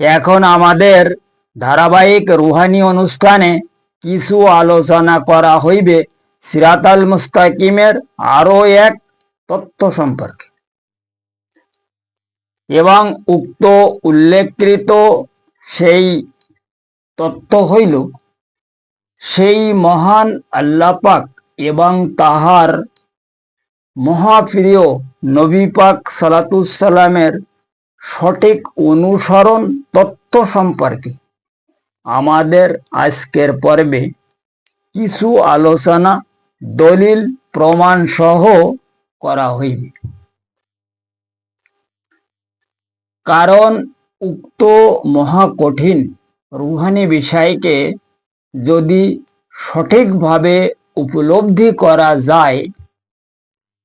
এখন আমাদের ধারাবাহিক রুহানি অনুষ্ঠানে কিছু আলোচনা করা হইবে সিরাতাল মুস্তাকিমের আরো এক তথ্য সম্পর্কে, এবং উক্ত উল্লেখকৃত সেই তথ্য হইল সেই মহান আল্লাহ পাক এবং তাহার মহাপ্রিয় নবী পাক সালাতুসালামের সঠিক অনুসরণ তথ্য সম্পর্কে আমাদের আজকের পর্বে কিছু আলোচনা দলিল প্রমাণ সহ করা হইবে। কারণ উক্ত মহাকঠিন রুহানি বিষয়কে যদি সঠিকভাবে উপলব্ধি করা যায়,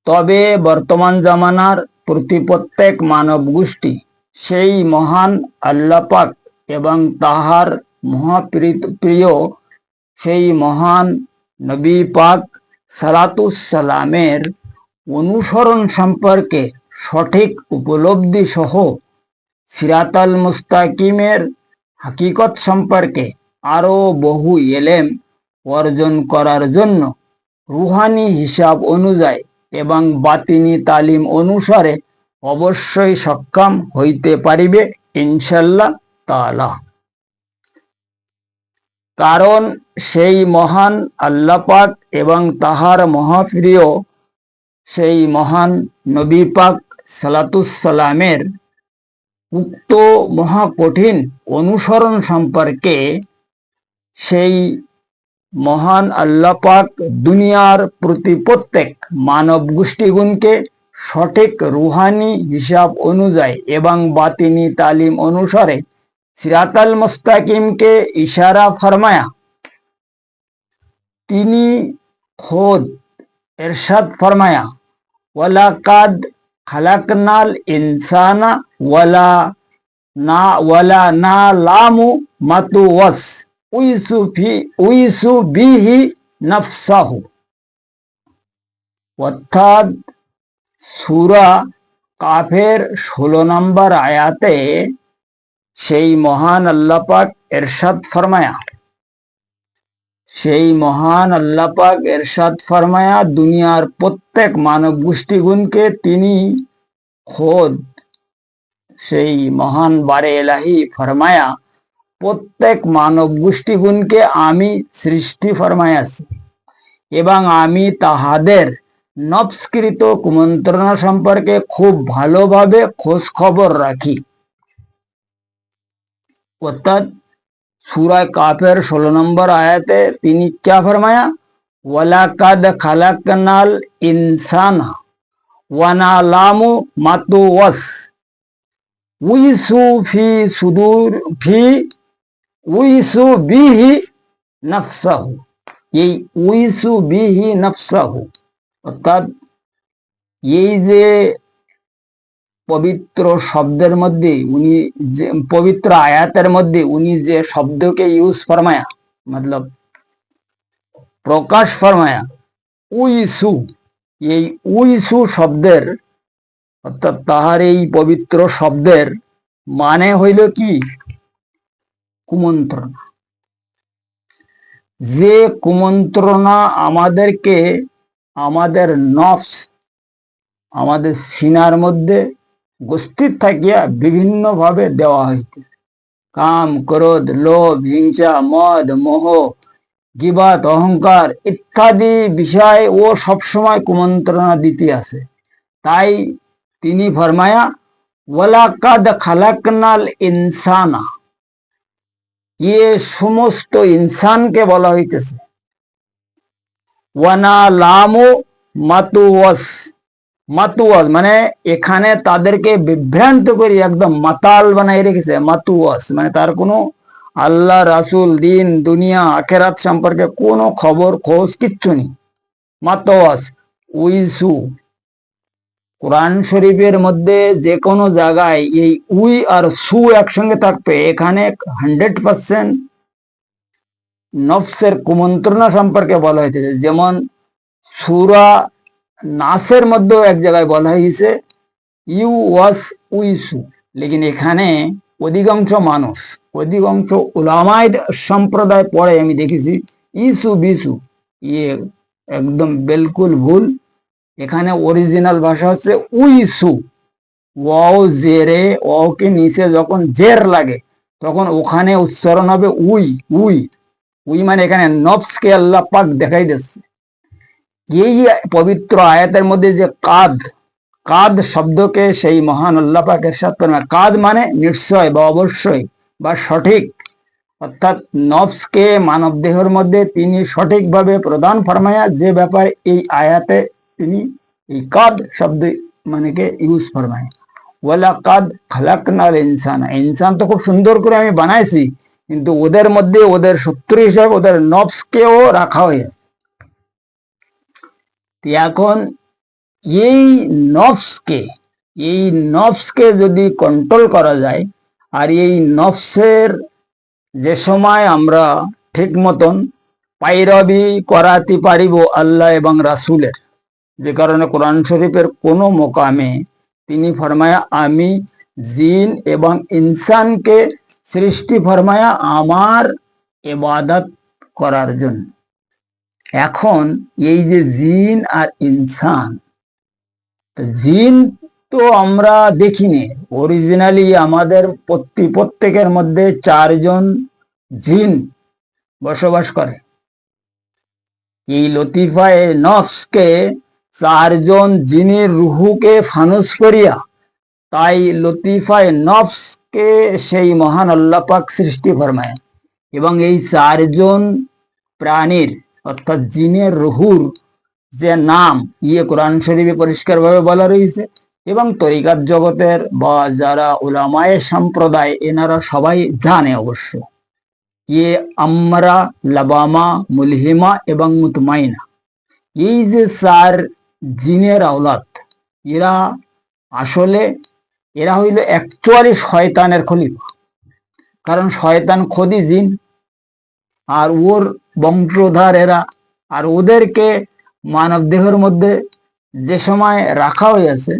তবে বর্তমান জামানার প্রত্যেক মানব গোষ্ঠী সেই মহান আল্লাহ পাক এবং তাহার মহাপ্রিয় সেই মহান নবী পাক সালাতুসালামের অনুসরণ সম্পর্কে সঠিক উপলব্ধি সহ সিরাতাল মুস্তাকিমের হাকিকত সম্পর্কে আরো বহু এলেম অর্জন করার জন্য রুহানি হিসাব অনুযায়ী এবং বাতিনি তালিম অনুসারে অবশ্যই সক্ষম হইতে পারিবে ইনশাল্লাহ তাআলা। কারণ সেই মহান আল্লাহ পাক এবং তাহার মহাপ্রিয় সেই মহান নবী পাক সালাতুসালামের উক্ত মহাকঠিন অনুসরণ সম্পর্কে সেই মহান আল্লাহ পাক দুনিয়ার প্রত্যেক মানব গোষ্ঠীগুণকে সঠিক রুহানি হিসাব অনুযায়ী এবং বাতিনি তালিম অনুসারে সিরাতাল মুস্তাকিমকে ইশারা ফরমায়া তিনি খোদ ইরশাদ ফরমায়া ওয়ালাকাদ খালাকনাল ইনসানা ওয়ালা নালামু মাতুওয়াস উইসু বিহি নাফসাহু। অর্থাৎ সূরা কাফের 16 নম্বর আয়াতে সেই মহান আল্লাহ পাক ইরশাদ ফরমায়া, সেই মহান আল্লাহ পাক ইরশাদ ফরমায়া দুনিয়ার প্রত্যেক মানব গোষ্ঠীগুণকে তিনি খোদ সেই মহান বারে এলাহি ফরমায়া প্রত্যেক মানব গোষ্ঠীগুণকে আমি সৃষ্টি ফরমায়াছি এবং আমি তাহাদের নফসকৃত কুমন্ত্রণা সম্পর্কে খুব ভালোভাবে খোঁজ খবর রাখি। অর্থাৎ সূরা কাফের 16 নম্বর আয়াতে তিনি क्या फरमाया, ওয়ালাকাদ খালাকনাল ইনসানা ওয়া নালামু মাতুওয়াস উইসু বিহি নাফসাহু। এই উইসু বিহি নাফসাহু অর্থাৎ এই যে পবিত্র শব্দের মধ্যে উনি যে পবিত্র আয়াতের মধ্যে উনি যে শব্দকে ইউজ ফরমায়া মতলব প্রকাশ ফরমায়া উইসু, এই উইসু শব্দের অর্থাৎ তাহার এই পবিত্র শব্দের মানে হইল কি কুমন্ত্রণা। যে কুমন্ত্রণা আমাদেরকে আমাদের নফস আমাদের সিনার মধ্যে উপস্থিত থাকিয়া বিভিন্ন ভাবে দেওয়া হইতেছে। কাম, ক্রোধ, লোভ, হিংসা, মদ, মোহ, গীবাত, অহংকার ইত্যাদি বিষয় ও সবসময় কুমন্ত্রণা দিতে আছে। তাই তিনি ফরমায়া ওয়ালাকাদ খালাকনাল ইনসানা, এ সমস্ত ইনসানকে বলা হইতেছে। ওয়ানালামু মাতুওয়াস, মাতুওয়াস মানে এখানে তাদেরকে বিভ্রান্ত করে একদম মাতাল বানাই রেখেছে। মাতুওয়াস মানে তার কোনো আল্লাহ, রাসূল, দিন, দুনিয়া, আখেরাত সম্পর্কে কোনো খবর খোঁজ কিচ্ছু নেই। মাতুওয়াস উইসু, কোরআন শরীফের মধ্যে যে কোনো জায়গায় এই উই আর সু একসঙ্গে থাকবে, এখানে 100% নফসের কুমন্ত্রণা সম্পর্কে বলা হয়েছে। যেমন সূরা নাসের মধ্যেও এক জায়গায় বলা হয়েছে ইউ ওয়াস উইসু, লেকিন এখানে অধিকাংশ মানুষ, অধিকাংশ উলামায়ে সম্প্রদায় পড়ে আমি দেখেছি ইসু বিসু, ইয়ে একদম বিলকুল ভুল। এখানে অরিজিনাল ভাষা হচ্ছে উইসু। ওয়াও জেরে, ওকে নিচে যখন জের লাগে তখন ওখানে উচ্চারণ হবে উই। উই উই মানে এখানে নফসকে আল্লাহ পাক দেখাই দিচ্ছে। এই পবিত্র আয়াতের মধ্যে যে কাদ, কাদ শব্দকে সেই মহান আল্লাহ পাক ইরশাদ করেন, কাদ মানে নিশ্চয় বা অবশ্যই বা সঠিক, অর্থাৎ নফসকে মানব দেহের মধ্যে তিনি সঠিকভাবে প্রদান ফরমায়া, যে ব্যাপারে এই আয়াতে তিনি এই কাদ শব্দ মানে কে ইউজ ফরমায়। ওয়ালা কাদ খালাকনাল ইনসান, ইনসান তো খুব সুন্দর করে আমি বানাইছি, কিন্তু ওদের মধ্যে ওদের শত্রু হিসাবে ওদের নফসকেও রাখা হয়েছে। এখন এই নফসকে, এই নফসকে যদি কন্ট্রোল করা যায়, আর এই নফসের যে সময় আমরা ঠিক মতন পাইরবি করাতে পারিব আল্লাহ এবং রাসূলের, যে কারণে কোরআন শরীফের কোনো মোকামে তিনি ফরমায়া আমি জিন এবং ইনসানকে সৃষ্টি ফরমায়া আমার ইবাদত করার জন্য। এখন এই যে জিন আর ইনসান, জিন তো আমরা দেখিনি, অরিজিনালি আমাদের প্রত্যেকের মধ্যে 4 জন জিন বসবাস করে। এই লতিফায়ে নফসকে 4 জন জিনের রুহুকে ফানুস করিয়া, তাই লতিফায়ে নফসকে সেই মহান আল্লাহ পাক সৃষ্টি ফরমায়। এবং এই 4 জন প্রাণীর অর্থাৎ জিনের রুহুর যে নাম কোরআন শরীফে পরিষ্কারভাবে বলা রয়েছে, এবং তরিকাত জগতের বা যারা উলামায়ে সম্প্রদায় এনারা সবাই জানে অবশ্য। আমরা, লাবামা, মুলহিমা এবং মুতমাইনা, এই যে 4 জিনের আওলাদ, এরা আসলে এরা হইল অ্যাকচুয়ালি শয়তানের খলিফা। কারণ শয়তান খোদি জিন, আর ওর বংশধর এরা, আর ওদেরকে মানব দেহের মধ্যে যে সময় রাখা হয়েছে,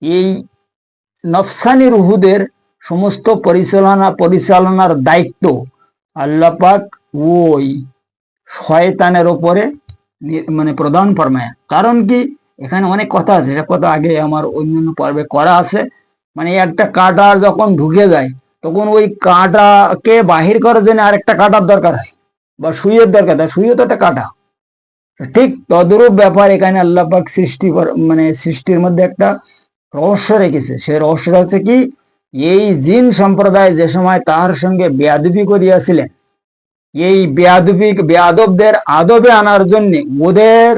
এই নফসানি রুহুদের সমস্ত পরিচালনার দায়িত্ব আল্লাহ পাক ওই শয়তানের ওপরে মানে প্রদান ফরমায়। কারণ কি, এখানে অনেক কথা আছে, সে কথা আগে আমার অন্যান্য পর্বে করা আছে। মানে একটা কাঁটা যখন ঢুকে যায়, তখন ওই কাঁটাকে বাহির করার জন্য আরেকটা কাঁটার দরকার হয়, বা সুইয়ের দরকার হয়। সুইও তো একটা কাঁটা। ঠিক তদরূপ ব্যাপার এখানে আল্লাহ পাক মানে সৃষ্টির মধ্যে একটা রহস্য রেখেছে। সে রহস্যটা হচ্ছে কি, এই জিন সম্প্রদায় যে সময় তার সঙ্গে বেয়াদবি করিয়াছিলেন, এই বেয়াদবদের আদবে আনার জন্য ওদের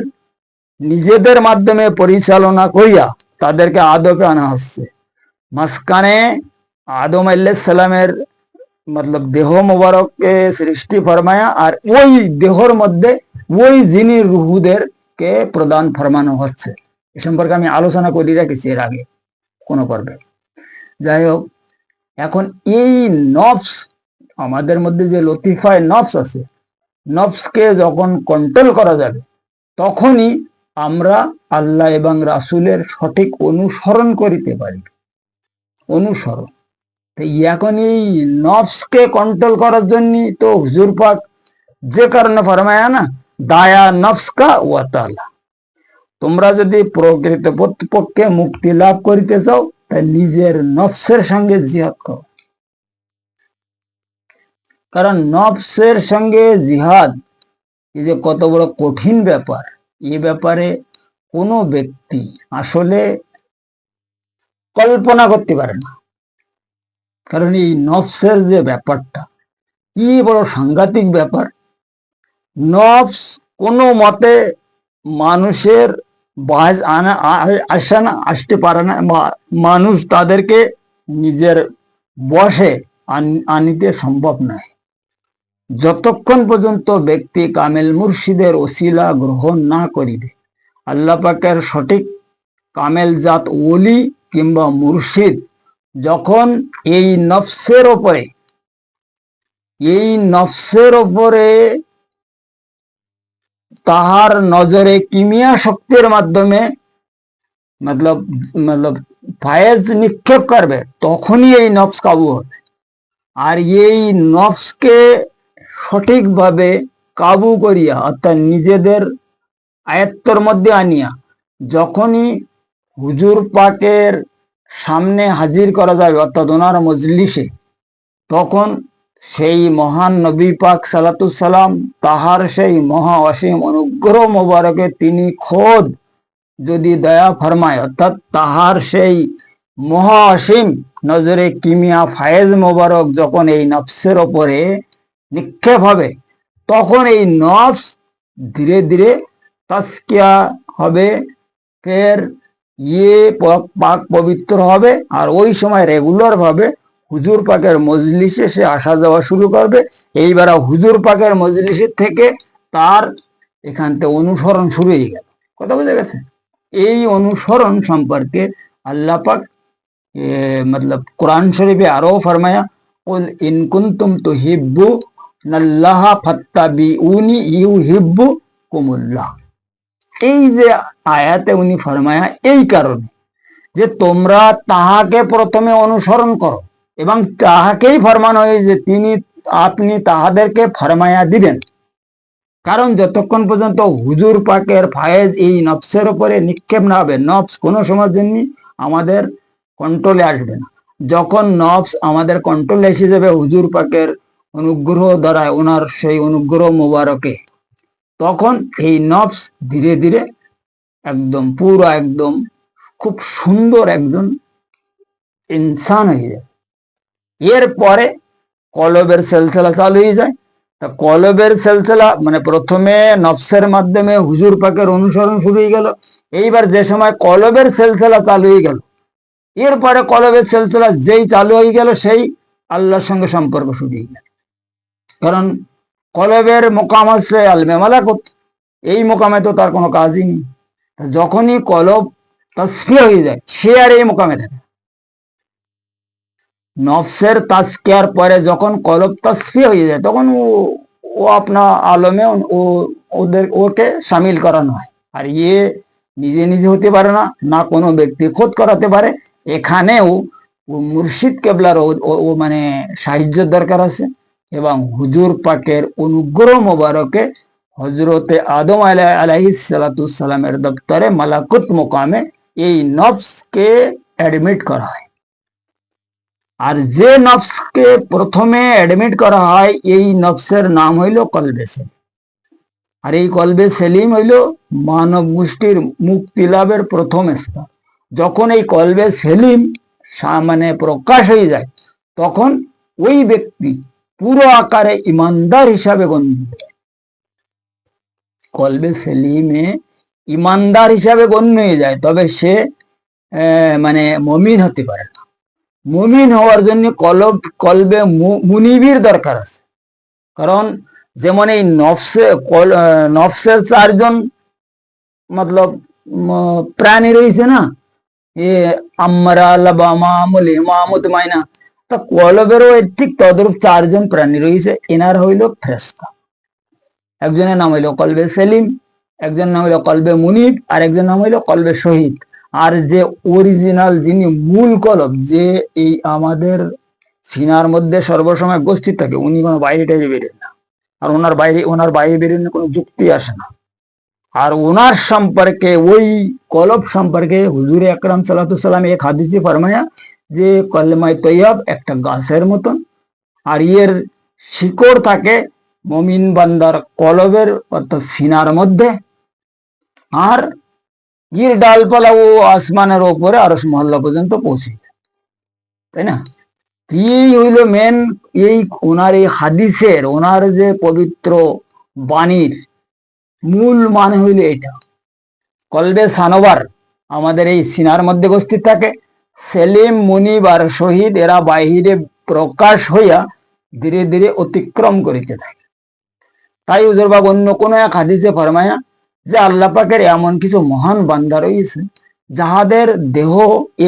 নিজেদের মাধ্যমে পরিচালনা করিয়া তাদেরকে আদবে আনা হচ্ছে। মাঝখানে আদম আলাইহিস সালামের মতলব দেহ মোবারককে সৃষ্টি ফরমায়া, আর ওই দেহর মধ্যে ওই জিনির রুহুদেরকে প্রদান ফরমানো হচ্ছে। এ সম্পর্কে আমি আলোচনা করে রেখেছি এর আগে কোনো পর্বে। যাই হোক, এখন এই নফস, আমাদের মধ্যে যে লতিফায় নফস আছে, নফসকে যখন কন্ট্রোল করা যাবে, তখনই আমরা আল্লাহ এবং রাসূলের সঠিক অনুসরণ করিতে পারি। অনুসরণ এখন এই নফসকে কন্ট্রোল করার জন্য তো হুজুর পাক যে কারণে ফরমায়া না, দায়া নফসকা ওয়া তাআলা, তোমরা যদি প্রকৃত পক্ষে মুক্তি লাভ করিতে চাও, তাই নিজের নফসের সঙ্গে জিহাদ করো। কারণ নফসের সঙ্গে জিহাদ এই যে কত বড় কঠিন ব্যাপার, এই ব্যাপারে কোনো ব্যক্তি আসলে কল্পনা করতে পারে না। কারণ এই নফসের যে ব্যাপারটা কি বড় সাংঘাতিক ব্যাপার। নফস কোনো মতে মানুষের বাজ আসতে পারে না, মানুষ তাদেরকে নিজের বশে আনিতে সম্ভব নয়, যতক্ষণ পর্যন্ত ব্যক্তি কামেল মুর্শিদের ওসিলা গ্রহণ না করিবে। আল্লাহ পাকের সঠিক কামেল জাত ওলি কিংবা মুর্শিদ যখন এই নফসের ওপরে তাহার নজরে কিমিয়া শক্তির মাধ্যমে মতলব ফায়েজ নিক্ষেপ করবে, তখনই এই নফস কাবু হবে। আর এই নফসকে সঠিকভাবে কাবু করিয়া অর্থাৎ নিজেদের আয়ত্তর মধ্যে আনিয়া যখনই হুজুর পাকের সামনে হাজির করা যাবে অর্থাৎ ওনার মজলিসে, তখন সেই মহান নবী পাক সালাতুসালাম তাহার সেই মহা অসীম অনুগ্রহ মোবারকে তিনি খোদ যদি দয়া ফরমায় অর্থাৎ তাহার সেই মহা অসীম নজরে কিমিয়া ফায়েজ মোবারক যখন এই নফসের ওপরে নিক্ষেপ হবে, তখন এই নফস ধীরে ধীরে তাজকিয়া হবে, ফের পাক পবিত্র হবে। আর ওই সময় রেগুলার ভাবে হুজুর পাকের মজলিসে সে আসা যাওয়া শুরু করবে। এইবার হুজুর পাকের মজলিসের থেকে তার এখান থেকে অনুসরণ শুরু হয়ে গেল। কথা বুঝে গেছে? এই অনুসরণ সম্পর্কে আল্লাহ পাক मतलब कुरान शरीफे आरो फरमाया कुल इन कुंतुम तुहिब्बुनाल्लाह फत्ताबिउनी युहिब्बुकुमुल्लाह। এই যে আয়াতে উনি ফরমায়া এই কারণে যে তোমরা তাহাকে প্রথমে অনুসরণ করো এবং তাহাকেই ফরমান হয় যে আপনি তাহাদেরকে ফরমায়া দিবেন। কারণ যতক্ষণ পর্যন্ত হুজুর পাকের ফায়েজ এই নফসের উপরে নিক্ষেপ না হবে, নফস কোনো সময়ের জন্য আমাদের কন্ট্রোলে আসবে না। যখন নফস আমাদের কন্ট্রোলে এসে যাবে হুজুর পাকের অনুগ্রহ দ্বারা, ওনার সেই অনুগ্রহ মোবারকে, তখন এই নফস ধীরে ধীরে একদম পুরো একদম খুব সুন্দর একজন ইনসান হয়ে যায়। এরপরে কলবের সিলসিলা চালু হয়ে যায়। তা কলবের সিলসিলা মানে প্রথমে নফসের মাধ্যমে হুজুর পাকের অনুসরণ শুরু হয়ে গেল। এইবার যে সময় কলবের সিলসিলা চালু হয়ে গেল, এরপরে কলবের সিলসিলা যেই চালু হয়ে গেল সেই আল্লাহর সঙ্গে সম্পর্ক শুরু হয়ে গেল। কারণ কলবের মোকাম হচ্ছে আলমে মালাকুত, এই মোকামে তো তার কোনো কাজই নেই। যখনই কলব তাসফিয়া হয়ে যায় সে আর এই মোকামে থাকে। নফসের তাজকিয়ার পরে যখন কলব তাসফিয়া হয়ে যায় তখন ও আপনা আলমে ওকে সামিল করানো হয়। আর নিজে নিজে হতে পারে না, না কোনো ব্যক্তি খোদ করাতে পারে। এখানেও মুর্শিদ কেবলার ও মানে সাহায্যের দরকার আছে। এবং হুজুর পাকের অনুগ্রহ মোবারকে হজরতে আদম আলাইহিস সালামের দপ্তরে মালাকুত মোকামে এই নফসকে অ্যাডমিট করা হয়। আর যে নফসকে প্রথমে অ্যাডমিট করা হয় এই নফসের নাম হইল কলবে সেলিম। আর এই কলবে সেলিম হইল মানব গোষ্ঠীর মুক্তি লাভের প্রথম স্তর। যখন এই কলবে সেলিম মানে প্রকাশ হয়ে যায় তখন ওই ব্যক্তি পুরো আকারে ইমানদার হিসাবে গণ্য হয়। কলবে সেলিমে ইমানদার হিসাবে গণ্য হয়ে যায়, তবে সে মানে মমিন হতে পারে না। মুমিন হওয়ার জন্য কলবে মুনিবির দরকার আছে। কারণ যেমন এই নফসের চারজন মতলব প্রাণী রয়েছে না, আমরা লাবামা মুলিমা মুতমাইনা, তা কলবেরও ঠিক তদরূপ চারজন প্রাণী রয়েছে। এনার হইল ফেরেশতা। একজনের নাম হইল কলবে সেলিম, একজনের নাম হইল কলবে মুনিব, আর একজনের নাম হইল কলবে শহীদ। আর যে অরিজিনাল যিনি মূল কলব, যে এই আমাদের সিনার মধ্যে সর্বসময় উপস্থিত থাকে, উনি কোনো বাইরে টাইরে বেরেন না। আর ওনার বাইরে বেরোনো কোনো যুক্তি আসে না। আর ওনার সম্পর্কে ওই কলব সম্পর্কে হুজুরে আকরাম সাল্লাল্লাহু সাল্লাম এক হাদিসে ফরমায়া যে কলমায়ে তৈয়ব একটা গাছের মতন, আর এর শিকড় থাকে মুমিন বান্দার কলবের অর্থাৎ সিনার মধ্যে, আর এর ডালপালা ও আসমানের ওপরে আরশ মহল্লা পর্যন্ত পৌঁছে যায়, তাই না? এই হইল মেন এই ওনার এই হাদিসের, ওনার যে পবিত্র বাণীর মূল মানে হইল এটা। কলবে সানোবার আমাদের এই সিনার মধ্যে উপস্থিত থাকে। সেলিম, মুনিব আর শহীদ এরা বাহিরে প্রকাশ হইয়া ধীরে ধীরে অতিক্রম করিতে থাকে। তাই হুজুরবাগ অন্য কোনো এক হাদিসে ফরমায়া যে আল্লাহ পাকের এমন কিছু মহান বান্দা রয়েছে যাহাদের দেহ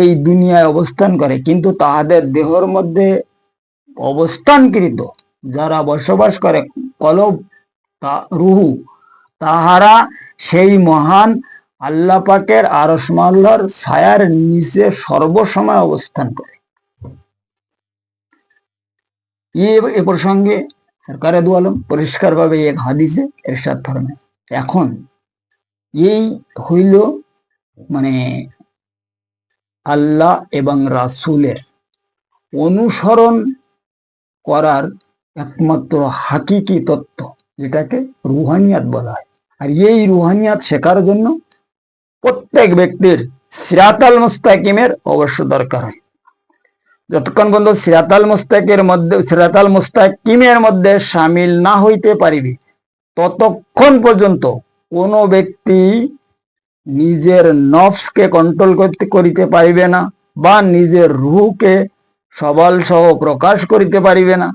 এই দুনিয়ায় অবস্থান করে, কিন্তু তাহাদের দেহর মধ্যে অবস্থানকৃত যারা বসবাস করে কলব রুহু, তাহারা সেই মহান আল্লাহ পাকের আরশ মহল্লার ছায়ার নিচে সর্বসময় অবস্থান করে। এ প্রসঙ্গে সরকারে দু আলম পরিষ্কারভাবে এক হাদিসে ইরশাদ ফরমায়। এখন এই হইল মানে আল্লাহ এবং রাসূলের অনুসরণ করার একমাত্র হাকিকি তত্ত্ব, যেটাকে রুহানিয়াত বলা হয়। আর এই রুহানিয়াত শেখার জন্য প্রত্যেক ব্যক্তির সিরাতাল মুস্তাকিমের অবশ্য দরকার হয়। যতক্ষণ পর্যন্ত সিরাতাল মুস্তাকিমের মধ্যে সামিল না হইতে পারিবে, ততক্ষণ পর্যন্ত কোনো ব্যক্তি নিজের নফসকে কন্ট্রোল করিতে পারিবে না, বা নিজের রুহকে সবল সহ প্রকাশ করিতে পারিবে না।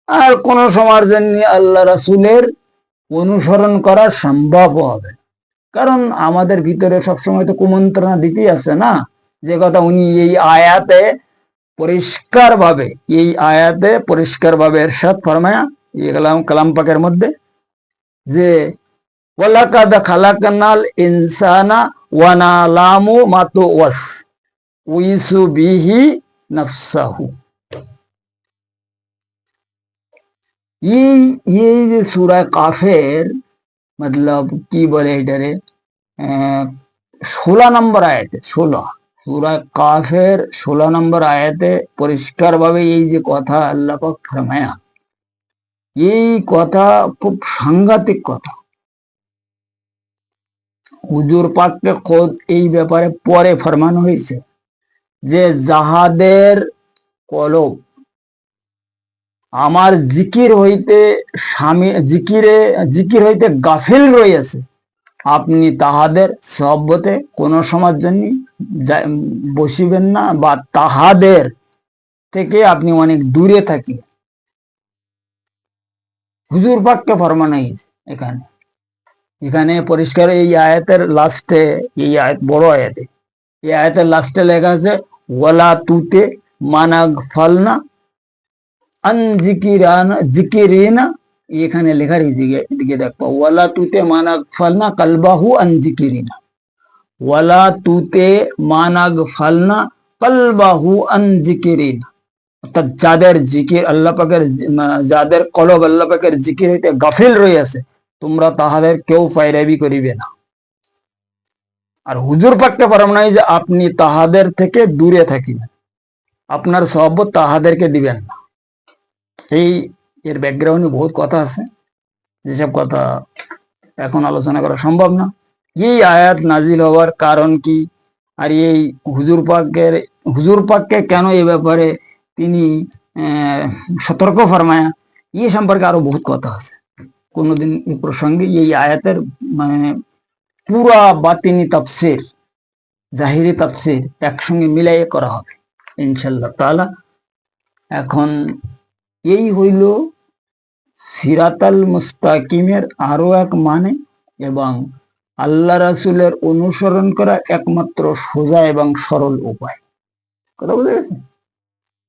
আর কোন সময়ের জন্য আল্লাহ রাসূলের অনুসরণ করা সম্ভব হবে, কারণ আমাদের ভিতরে সবসময় তো কুমন্ত্রণা দিতেই আছে না, যে কথা উনি এই আয়াতে পরিষ্কার ভাবে ইরশাদ ফরমায়া কালাম পাকের মধ্যে, যে ওয়ালাকাদ খালাকনাল ইনসানা ওয়া নালামু মা তুওয়াসউইসু বিহি নাফসাহু। এই যে সূরা কাফের মতলব কি বলে এটারে 16 নম্বর আয়াতে, সূরা কাফের 16 নম্বর আয়াতে পরিষ্কার ভাবে এই যে কথা আল্লাহ পাক ফরমায়া, এই কথা খুব সাংঘাতিক কথা। হুজুর পাককে খোদ এই ব্যাপারে পরে ফরমানো হয়েছে যে যাহাদের কলব আমার জিকির হইতে গাফিল রয়েছে, আপনি তাহাদের সহবতে কোন সময়ের জন্য বসিবেন না, বা তাহাদের থেকে আপনি অনেক দূরে থাকি। হুজুর পাককে ফরমানো হয়েছে এখানে পরিষ্কার। এই আয়াতের লাস্টে, এই আয়াত বড় আয়াতে, এই আয়াতের লাস্টে লেখা আছে ওয়ালা তুতে মানাগ ফালনা আন জিকিরিনা। এখানে লেখার দিকে দেখো, ওয়ালা তুতে মানাগ ফালনা কালবাহু আন জিকিরিনা, ওয়ালা তুতে মানাগ ফালনা কালবাহু আন জিকিরিনা। অর্থাৎ যাদের জিকির আল্লাহ পাকের, যাদের কলব আল্লাহ পাকের জিকির হইতে গাফিল রয়েছে, তোমরা তাহাদের কেউ ফায়রাবি করিবে না। আর হুজুর পাককে ফরমানো যে আপনি তাহাদের থেকে দূরে থাকিবেন, আপনার সহবত তাহাদেরকে দিবেন না। এর ব্যাকগ্রাউন্ডে বহুত কথা আছে, যেসব কথা এখন আলোচনা করা সম্ভব না। এই আয়াত নাজিল হওয়ার কারণ কি, আর এই হুজুর পাককে কেন এই ব্যাপারে তিনি সতর্ক ফরমায়া, এই সম্পর্কে আরো বহুত কথা আছে। কোনদিন এই প্রসঙ্গে এই আয়াতের মানে পুরা বাতিনি তাফসির, জাহিরি তাফসির একসঙ্গে মিলাই করা হবে ইনশাআল্লাহ তাআলা। এখন এই হইল সিরাতাল মুস্তাকিমের আরো এক মানে, এবং আল্লাহ রাসূলের অনুসরণ করা একমাত্র সোজা এবং সরল উপায়। কথা বুঝে গেছে?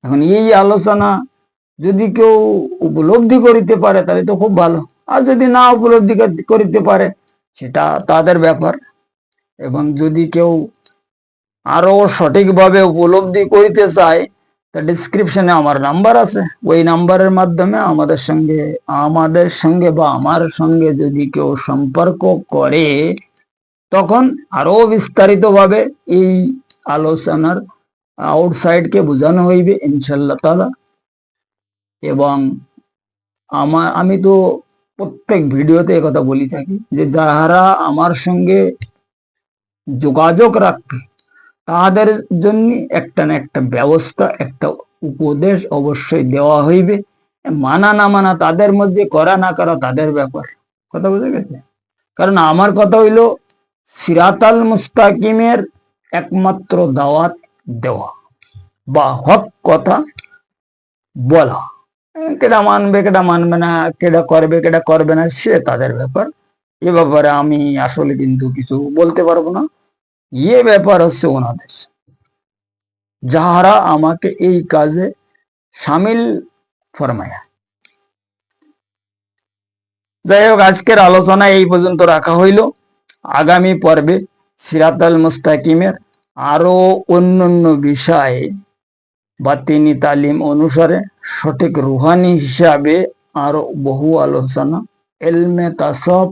এখন এই আলোচনা যদি কেউ উপলব্ধি করিতে পারে তাহলে তো খুব ভালো, আর যদি না উপলব্ধি করিতে পারে সেটা তাদের ব্যাপার। এবং যদি কেউ আরো সঠিকভাবে উপলব্ধি করিতে চায়, তা ডিসক্রিপশনে আমার নাম্বার আছে, ওই নাম্বারের মাধ্যমে আমাদের সঙ্গে বা আমার সঙ্গে যদি কেউ সম্পর্ক করে, তখন আরো বিস্তারিত ভাবে এই আলোচনার আউটসাইডকে বোঝানো হইবে ইনশাআল্লাহ তাআলা। এবং আমি তো প্রত্যেক ভিডিওতে কথা বলি থাকি যে যাহারা আমার সঙ্গে যোগাযোগ রাখবে তাদের জন্য একটা না একটা ব্যবস্থা, একটা উপদেশ অবশ্যই দেওয়া হইবে। মানা না মানা তাদের মধ্যে, করা না করা তাদের ব্যাপার। কথা বুঝে গেছে? কারণ আমার কথা হইল সিরাতাল মুস্তাকিমের একমাত্র দাওয়াত দেওয়া বা হক কথা বলা। কেটা মানবে কেটা মানবে না, কেটা করবে না, সে তাদের ব্যাপার। এ ব্যাপারে আমি আসলে কিন্তু কিছু বলতে পারবো না। ব্যাপার হচ্ছে ওনাদের, যাহারা আমাকে এই কাজে সামিল ফরমায়া। যাই হোক, আজকের আলোচনা এই পর্যন্ত রাখা হইল। আগামী পর্বে সিরাতাল মুস্তাকিমের আরো অন্যান্য বিষয়ে বাতিনি তালিম অনুসারে সঠিক রুহানি হিসাবে আরো বহু আলোচনা। এলমে তাসব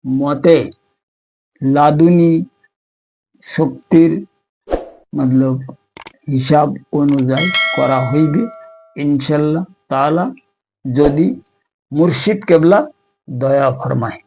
মতে লাদুনি শক্তির মতলব হিসাব অনুযায়ী করা হইবে ইনশাল্লাহ তাআলা, যদি মুর্শিদ কেবলা দয়া ফরমায়।